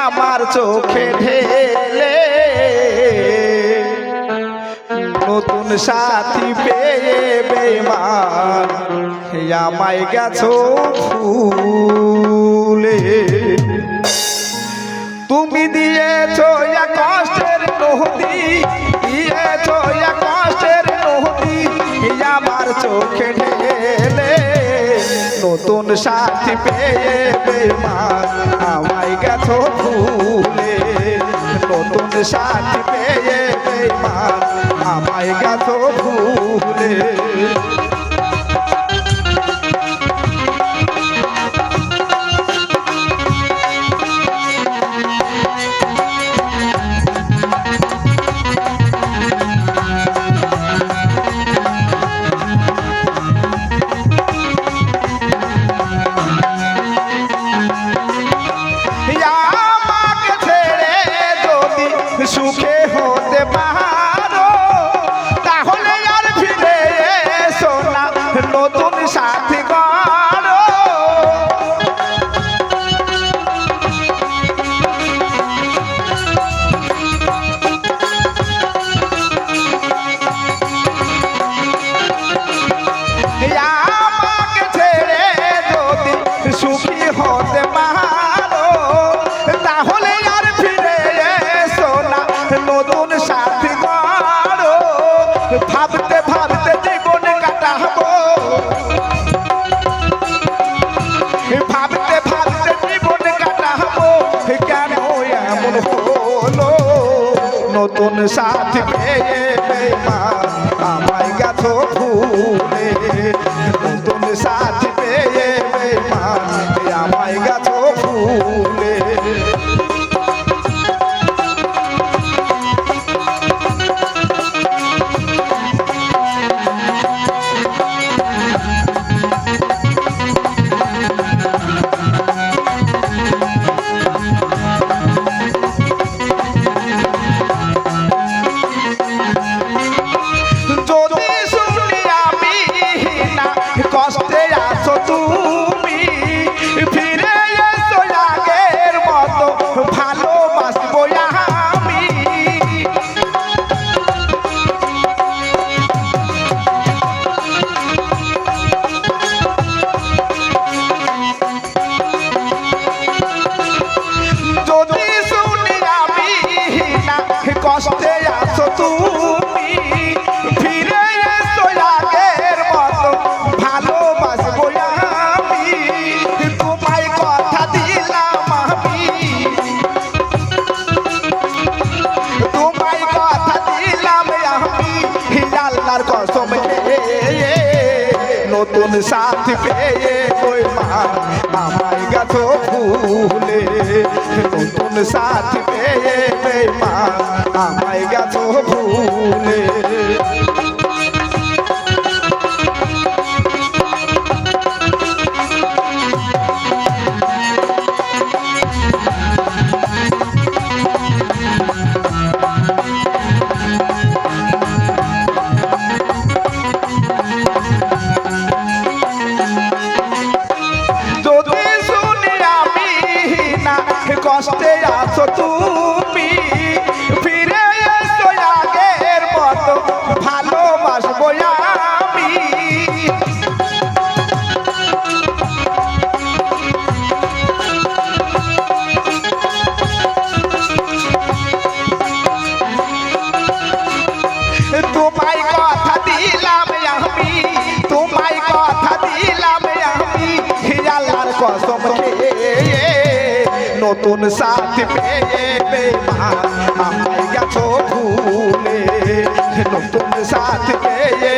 আমার চোখে ঢেলে নতুন সাথী পেয়ে বেঈমান আমায় গেছো ভুলে। তুমি দিয়েছো এক কষ্টের নদী, দিয়েছো এক কষ্টের নদী আমার চোখে ঢেলে নতুন সাথী পেয়ে বেঈমান আমায় গেছো ভুলে। নতুন সাথী পেয়ে বেঈমান আমায় গেছো ভুলে। সুখে হতে পারো তাহলে আর ফিরে এসো না, নতুন সাথী করো। আমাকে ছেড়ে যদি সুখী হতে পারো তাহলে আর ফিরে নতুন সাথী করো। ভাবতে ভাবতে জীবন কাটাবো, ভাবতে ভাবতে জীবন কাটাবো, কেন এমন হলো? নতুন সাথী পেয়ে বেঈমান আমায় গেছো ভুলে। নতুন সাথী পেয়ে বেঈমান আমায় গেছো ভুলে। কষ্টে আছো তুমি ফিরে এসো আগের মতো ভালোবাসবো আমি। যদি শুনি আমি না কষ্টে আছো তুমি ফিরে এসো আগের মতো ভালোবাসবো আমি। তোমায় কথা দিলাম আমি, তোমায় কথা দিলাম আমি আল্লাহর কসম খেয়ে। নতুন সাথী পেয়ে বেঈমান আমায় গেছো ভুলে। নতুন সাথী পেয়ে বেঈমান আমায় গেছো ভুলে। কষ্টে আছো তুমি ফিরে এসো আগের মতো ভালোবাসবো আমি। তোমায় কথা দিলাম আমি, তোমায় কথা দিলাম আমি আল্লাহর কসম খেয়ে। নতুন সাথী পেয়ে বেঈমান আমায় গেছো ভুলে। নতুন সাথী পেয়ে